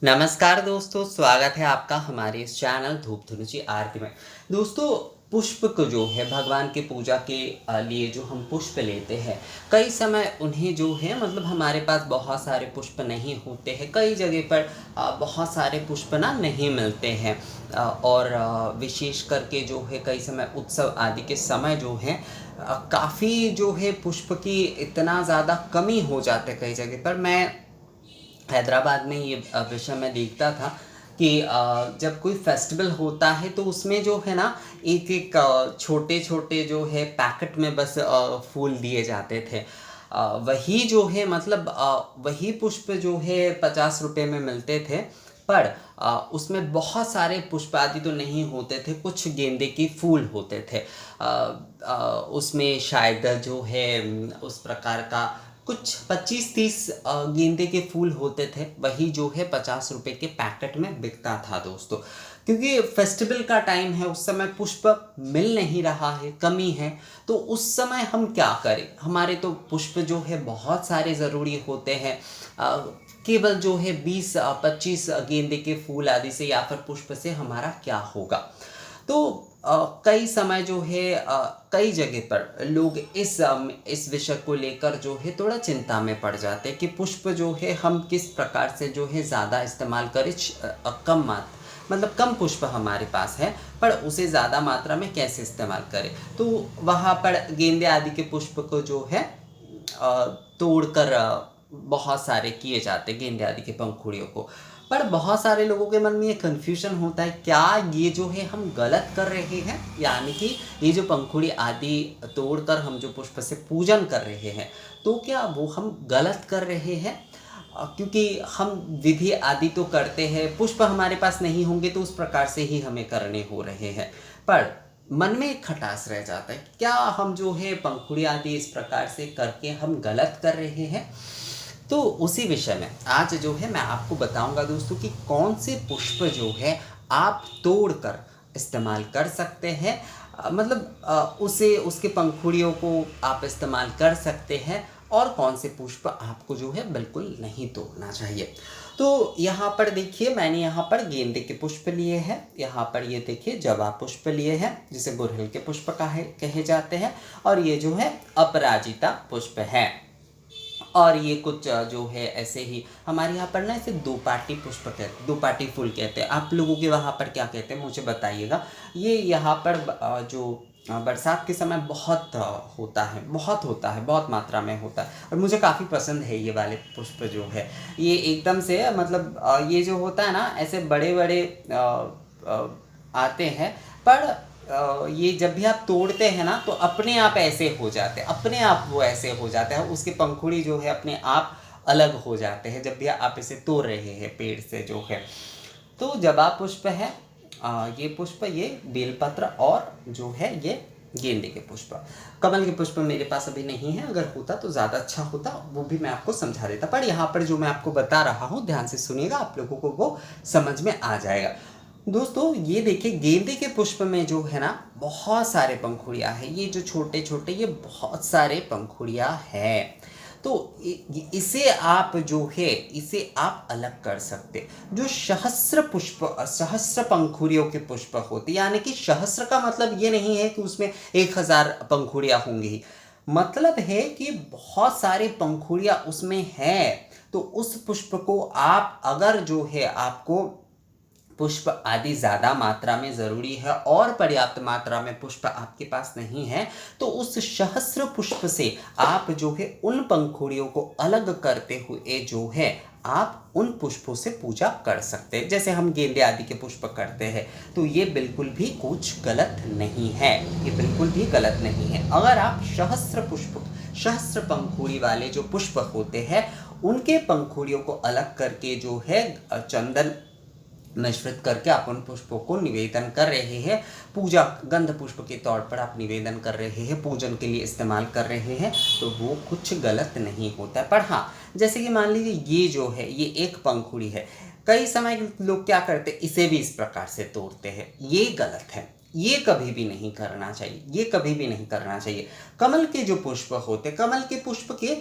नमस्कार दोस्तों, स्वागत है आपका हमारे इस चैनल धूप धुनुची आरती में। दोस्तों, पुष्प को जो है भगवान की पूजा के लिए जो हम पुष्प लेते हैं, कई समय उन्हें जो है मतलब हमारे पास बहुत सारे पुष्प नहीं होते हैं। कई जगह पर बहुत सारे पुष्प ना नहीं मिलते हैं। और विशेष करके जो है कई समय उत्सव आदि के समय जो है काफ़ी जो है पुष्प की इतना ज़्यादा कमी हो जाते कई जगह पर। मैं हैदराबाद में ये विषय मैं देखता था कि जब कोई फेस्टिवल होता है तो उसमें जो है ना एक-एक छोटे-छोटे जो है पैकेट में बस फूल दिए जाते थे। वही जो है मतलब वही पुष्प जो है ₹50 में मिलते थे, पर उसमें बहुत सारे पुष्प आदि तो नहीं होते थे, कुछ गेंदे के फूल होते थे। उसमें शायद जो है उस प्रकार का कुछ 25-30 गेंदे के फूल होते थे, वही जो है ₹50 के पैकेट में बिकता था दोस्तों। क्योंकि फेस्टिवल का टाइम है, उस समय पुष्प मिल नहीं रहा है, कमी है, तो उस समय हम क्या करें? हमारे तो पुष्प जो है बहुत सारे ज़रूरी होते हैं। केवल जो है 20-25 गेंदे के फूल आदि से या फिर पुष्प से हमारा क्या होगा? तो कई समय जो है कई जगह पर लोग इस विषय को लेकर जो है थोड़ा चिंता में पड़ जाते हैं कि पुष्प जो है हम किस प्रकार से जो है ज़्यादा इस्तेमाल करें। मतलब कम पुष्प हमारे पास है, पर उसे ज़्यादा मात्रा में कैसे इस्तेमाल करें। तो वहाँ पर गेंदे आदि के पुष्प को जो है तोड़कर बहुत सारे किए जाते हैं गेंदे आदि के पंखुड़ियों को। पर बहुत सारे लोगों के मन में ये कन्फ्यूज़न होता है, क्या ये जो है हम गलत कर रहे हैं? यानी कि ये जो पंखुड़ी आदि तोड़कर हम जो पुष्प से पूजन कर रहे हैं, तो क्या वो हम गलत कर रहे हैं? क्योंकि हम विधि आदि तो करते हैं, पुष्प हमारे पास नहीं होंगे तो उस प्रकार से ही हमें करने हो रहे हैं। पर मन में एक खटास रह जाता है, क्या हम जो है पंखुड़ी आदि इस प्रकार से करके हम गलत कर रहे हैं? तो उसी विषय में आज जो है मैं आपको बताऊंगा दोस्तों कि कौन से पुष्प जो है आप तोड़कर इस्तेमाल कर सकते हैं। मतलब उसे उसके पंखुड़ियों को आप इस्तेमाल कर सकते हैं, और कौन से पुष्प आपको जो है बिल्कुल नहीं तोड़ना चाहिए। तो यहाँ पर देखिए, मैंने यहाँ पर गेंदे के पुष्प लिए हैं, यहाँ पर ये देखिए जवा पुष्प लिए हैं जिसे गुड़हल के पुष्प कहे जाते हैं, और ये जो है अपराजिता पुष्प है। और ये कुछ जो है ऐसे ही हमारे यहाँ पर ना इसे दोपाटी पुष्प कहते, दोपाटी फूल कहते हैं। आप लोगों के वहाँ पर क्या कहते हैं मुझे बताइएगा। ये यहाँ पर जो बरसात के समय बहुत होता है, बहुत होता है, बहुत मात्रा में होता है, और मुझे काफ़ी पसंद है ये वाले पुष्प जो है। ये एकदम से मतलब ये जो होता है ना ऐसे बड़े बड़े आते हैं, पर ये जब भी आप तोड़ते हैं ना तो अपने आप ऐसे हो जाते हैं, अपने आप वो ऐसे हो जाते हैं, उसकी पंखुड़ी जो है अपने आप अलग हो जाते हैं जब भी आप इसे तोड़ रहे हैं पेड़ से जो है। तो जवा पुष्प है, ये पुष्प, ये बेलपत्र, और जो है ये गेंदे के पुष्प। कमल के पुष्प मेरे पास अभी नहीं है, अगर होता तो ज़्यादा अच्छा होता, वो भी मैं आपको समझा देता। पर यहाँ पर जो मैं आपको बता रहा हूँ ध्यान से सुनिएगा, आप लोगों को वो समझ में आ जाएगा। दोस्तों ये देखिए, गेंदे के पुष्प में जो है ना बहुत सारे पंखुड़ियाँ हैं, ये जो छोटे छोटे ये बहुत सारे पंखुड़ियाँ हैं। तो इसे आप जो है इसे आप अलग कर सकते। जो सहस्त्र पुष्प, सहस्त्र पंखुड़ियों के पुष्प होते, यानी कि सहस्त्र का मतलब ये नहीं है कि उसमें 1000 पंखुड़ियाँ होंगी, मतलब है कि बहुत सारे पंखुड़ियाँ उसमें हैं। तो उस पुष्प को आप अगर जो है आपको पुष्प आदि ज़्यादा मात्रा में ज़रूरी है और पर्याप्त मात्रा में पुष्प आपके पास नहीं है, तो उस सहस्त्र पुष्प से आप जो है उन पंखुड़ियों को अलग करते हुए जो है आप उन पुष्पों से पूजा कर सकते हैं, जैसे हम गेंदे आदि के पुष्प करते हैं। तो ये बिल्कुल भी कुछ गलत नहीं है, ये बिल्कुल भी गलत नहीं है। अगर आप सहस्त्र पंखुड़ी वाले जो पुष्प होते हैं उनके पंखुड़ियों को अलग करके जो है चंदन मिश्रित करके आप उन पुष्पों को निवेदन कर रहे हैं, पूजा गंध पुष्प के तौर पर आप निवेदन कर रहे हैं, पूजन के लिए इस्तेमाल कर रहे हैं, तो वो कुछ गलत नहीं होता है। पर हाँ, जैसे कि मान लीजिए ये जो है ये एक पंखुड़ी है, कई समय लोग क्या करते हैं इसे भी इस प्रकार से तोड़ते हैं, ये गलत है। ये कभी भी नहीं करना चाहिए, ये कभी भी नहीं करना चाहिए। कमल के जो पुष्प होते, कमल के पुष्प के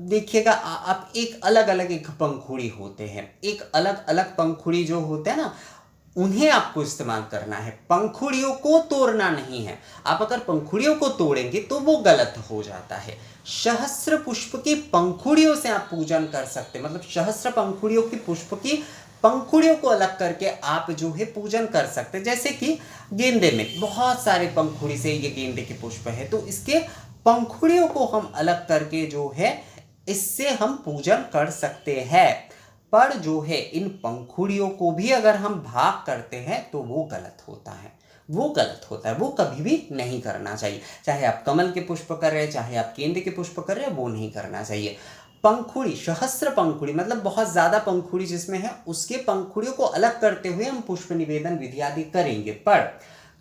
देखिएगा आप एक अलग अलग एक पंखुड़ी होते हैं, एक अलग अलग पंखुड़ी जो होते हैं ना, उन्हें आपको इस्तेमाल करना है, पंखुड़ियों को तोड़ना नहीं है। आप अगर पंखुड़ियों को तोड़ेंगे तो वो गलत हो जाता है। सहस्त्र पुष्प की पंखुड़ियों से आप पूजन कर सकते, मतलब सहस्त्र पंखुड़ियों की पुष्प की पंखुड़ियों को अलग करके आप जो है पूजन कर सकते। जैसे कि गेंदे में बहुत सारे पंखुड़ी से ये गेंदे के पुष्प है, तो इसके पंखुड़ियों को हम अलग करके जो है इससे हम पूजन कर सकते हैं। पर जो है इन पंखुड़ियों को भी अगर हम भाग करते हैं तो वो गलत होता है, वो गलत होता है, वो कभी भी नहीं करना चाहिए। चाहे आप कमल के पुष्प कर रहे हैं, चाहे आप गेंदे के पुष्प कर रहे हैं, वो नहीं करना चाहिए। पंखुड़ी, सहस्त्र पंखुड़ी मतलब बहुत ज्यादा पंखुड़ी जिसमें है, उसके पंखुड़ियों को अलग करते हुए हम पुष्प निवेदन विधि आदि करेंगे, पर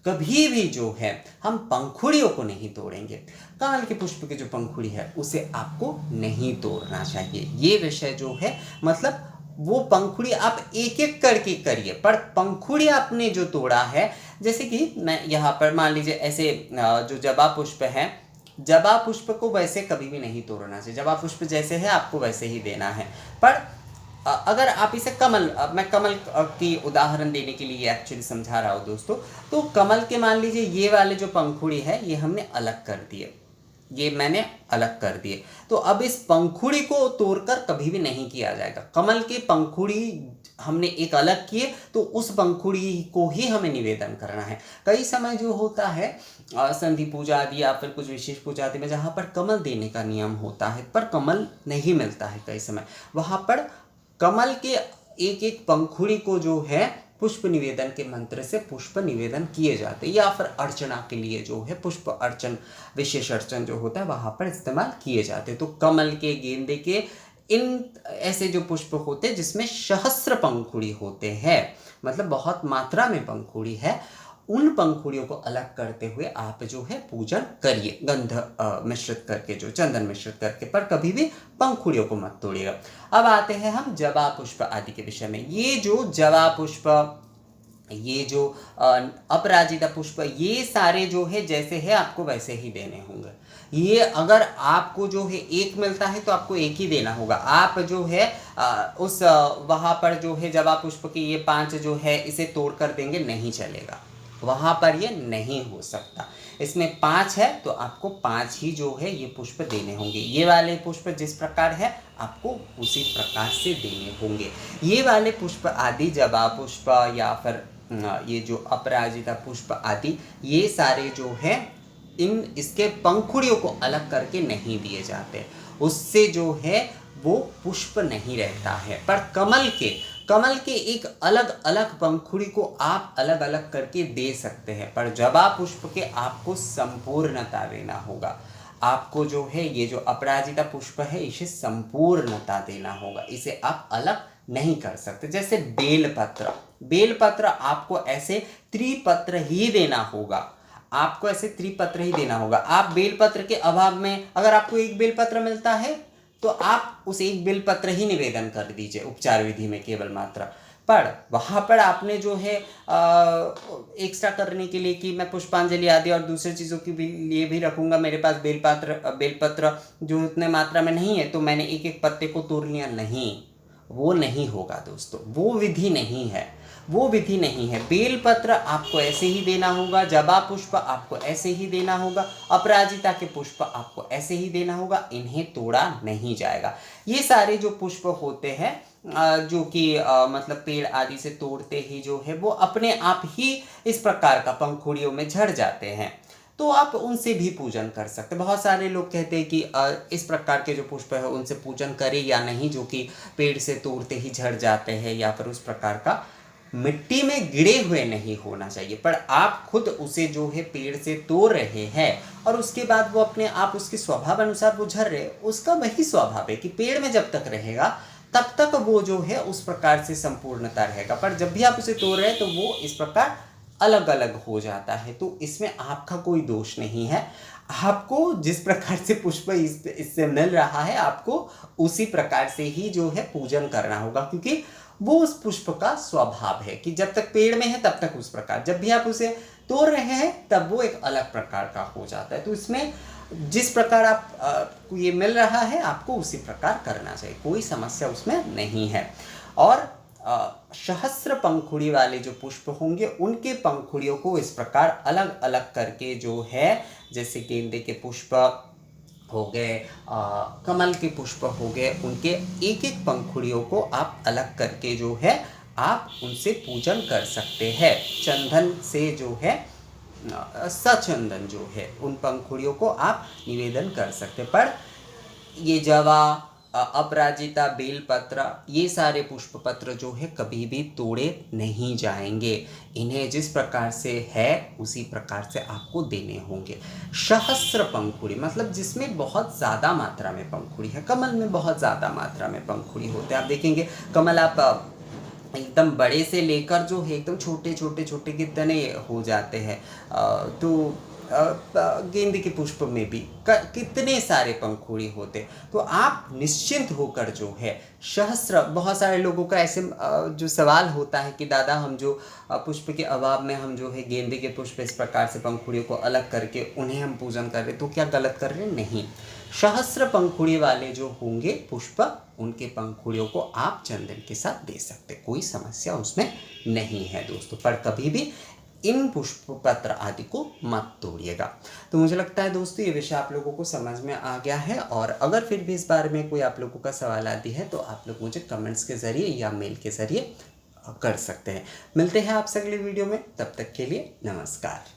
कभी भी जो है हम पंखुड़ियों को नहीं तोड़ेंगे। कमल के पुष्प की जो पंखुड़ी है उसे आपको नहीं तोड़ना चाहिए। ये विषय जो है मतलब वो पंखुड़ी आप एक एक करके करिए, पर पंखुड़ी आपने जो तोड़ा है, जैसे कि मैं यहाँ पर मान लीजिए ऐसे जो जबा पुष्प है, जबा पुष्प को वैसे कभी भी नहीं तोड़ना चाहिए। जबा पुष्प जैसे है आपको वैसे ही देना है। पर अगर आप इसे कमल, मैं कमल की उदाहरण देने के लिए एक्चुअली समझा रहा हूँ दोस्तों, तो कमल के मान लीजिए ये वाले जो पंखुड़ी है ये हमने अलग कर दिए, ये मैंने अलग कर दिए, तो अब इस पंखुड़ी को तोड़कर कभी भी नहीं किया जाएगा। कमल की पंखुड़ी हमने एक अलग किए तो उस पंखुड़ी को ही हमें निवेदन करना है। कई समय जो होता है संधि पूजा आदि या फिर कुछ विशेष पूजा आदि में जहाँ पर कमल देने का नियम होता है पर कमल नहीं मिलता है, कई समय वहाँ पर कमल के एक एक पंखुड़ी को जो है पुष्प निवेदन के मंत्र से पुष्प निवेदन किए जाते हैं, या फिर अर्चना के लिए जो है पुष्प अर्चन, विशेष अर्चन जो होता है वहां पर इस्तेमाल किए जाते हैं। तो कमल के, गेंदे के, इन ऐसे जो पुष्प होते हैं जिसमें सहस्त्र पंखुड़ी होते हैं, मतलब बहुत मात्रा में पंखुड़ी है, उन पंखुड़ियों को अलग करते हुए आप जो है पूजन करिए, गंध मिश्रित करके, जो चंदन मिश्रित करके, पर कभी भी पंखुड़ियों को मत तोड़िएगा। अब आते हैं हम जबा पुष्प आदि के विषय में। ये जो जबा पुष्प, ये जो अपराजिता पुष्प, ये सारे जो है जैसे है आपको वैसे ही देने होंगे। ये अगर आपको जो है एक मिलता है तो आपको एक ही देना होगा। आप जो है उस वहाँ पर जो है जबा पुष्प की ये 5 जो है इसे तोड़ कर देंगे, नहीं चलेगा, वहाँ पर ये नहीं हो सकता। इसमें 5 है तो आपको 5 ही जो है ये पुष्प देने होंगे। ये वाले पुष्प जिस प्रकार है आपको उसी प्रकार से देने होंगे। ये वाले पुष्प आदि, जबा पुष्प या फिर ये जो अपराजिता पुष्प आदि, ये सारे जो है इन इसके पंखुड़ियों को अलग करके नहीं दिए जाते, उससे जो है वो पुष्प नहीं रहता है। पर कमल के एक अलग अलग पंखुड़ी को आप अलग अलग करके दे सकते हैं, पर जबा पुष्प के आपको संपूर्णता देना होगा। आपको जो है ये जो अपराजिता पुष्प है इसे संपूर्णता देना होगा, इसे आप अलग नहीं कर सकते। जैसे बेलपत्र, बेलपत्र आपको ऐसे त्रिपत्र ही देना होगा, आपको ऐसे त्रिपत्र ही देना होगा। आप बेलपत्र के अभाव में अगर आपको एक बेलपत्र मिलता है तो आप उस एक बेलपत्र ही निवेदन कर दीजिए उपचार विधि में केवल मात्रा। पर वहाँ पर आपने जो है एक्स्ट्रा करने के लिए कि मैं पुष्पांजलि आदि और दूसरी चीज़ों के लिए भी रखूँगा, मेरे पास बेलपत्र जो उतने मात्रा में नहीं है तो मैंने एक एक पत्ते को तोड़ लिया, नहीं, वो नहीं होगा दोस्तों, वो विधि नहीं है, वो विधि नहीं है। बेलपत्र आपको ऐसे ही देना होगा, जबा पुष्प आपको ऐसे ही देना होगा, अपराजिता के पुष्प आपको ऐसे ही देना होगा, इन्हें तोड़ा नहीं जाएगा। ये सारे जो पुष्प होते हैं जो कि मतलब पेड़ आदि से तोड़ते ही जो है वो अपने आप ही इस प्रकार का पंखुड़ियों में झड़ जाते हैं, तो आप उनसे भी पूजन कर सकते हैं। बहुत सारे लोग कहते हैं कि इस प्रकार के जो पुष्प है उनसे पूजन करें या नहीं, जो कि पेड़ से तोड़ते ही झड़ जाते हैं या फिर उस प्रकार का मिट्टी में गिरे हुए नहीं होना चाहिए। पर आप खुद उसे जो है पेड़ से तोड़ रहे हैं और उसके बाद वो अपने आप उसके स्वभाव अनुसार वो झड़ रहे, उसका वही स्वभाव है कि पेड़ में जब तक रहेगा तब तक वो जो है उस प्रकार से संपूर्णता रहेगा, पर जब भी आप उसे तोड़ रहे हैं तो वो इस प्रकार अलग अलग हो जाता है। तो इसमें आपका कोई दोष नहीं है, आपको जिस प्रकार से पुष्प इससे मिल रहा है आपको उसी प्रकार से ही जो है पूजन करना होगा, क्योंकि वो उस पुष्प का स्वभाव है कि जब तक पेड़ में है तब तक उस प्रकार, जब भी आप उसे तोड़ रहे हैं तब वो एक अलग प्रकार का हो जाता है। तो इसमें जिस प्रकार आपको ये मिल रहा है आपको उसी प्रकार करना चाहिए, कोई समस्या उसमें नहीं है। और सहस्त्र पंखुड़ी वाले जो पुष्प होंगे उनके पंखुड़ियों को इस प्रकार अलग अलग करके जो है, जैसे गेंदे के पुष्प हो गए, कमल के पुष्प हो गए, उनके एक एक पंखुड़ियों को आप अलग करके जो है आप उनसे पूजन कर सकते हैं। चंदन से जो है सचंदन जो है उन पंखुड़ियों को आप निवेदन कर सकते। पर ये जवा, अपराजिता, बेलपत्र, ये सारे पुष्प पत्र जो है कभी भी तोड़े नहीं जाएंगे। इन्हें जिस प्रकार से है उसी प्रकार से आपको देने होंगे। सहस्त्र पंखुड़ी मतलब जिसमें बहुत ज़्यादा मात्रा में पंखुड़ी है। कमल में बहुत ज़्यादा मात्रा में पंखुड़ी होते हैं। आप देखेंगे कमल आप एकदम बड़े से लेकर जो है एकदम छोटे छोटे छोटे कितने हो जाते हैं। तो गेंदे के पुष्प में भी कितने सारे पंखुड़ी होते। तो आप निश्चिंत होकर जो है सहस्त्र, बहुत सारे लोगों का ऐसे जो सवाल होता है कि दादा हम जो पुष्प के अभाव में हम जो है गेंदे के पुष्प इस प्रकार से पंखुड़ियों को अलग करके उन्हें हम पूजन कर रहे तो क्या गलत कर रहे? नहीं। सहस्त्र पंखुड़ी वाले जो होंगे पुष्प, उनके पंखुड़ियों को आप चंदन के साथ दे सकते, कोई समस्या उसमें नहीं है दोस्तों। पर कभी भी इन पुष्प पत्र आदि को मत तोड़िएगा। तो मुझे लगता है दोस्तों ये विषय आप लोगों को समझ में आ गया है। और अगर फिर भी इस बारे में कोई आप लोगों का सवाल आदि है तो आप लोग मुझे कमेंट्स के ज़रिए या मेल के ज़रिए कर सकते हैं। मिलते हैं आपसे अगली वीडियो में, तब तक के लिए नमस्कार।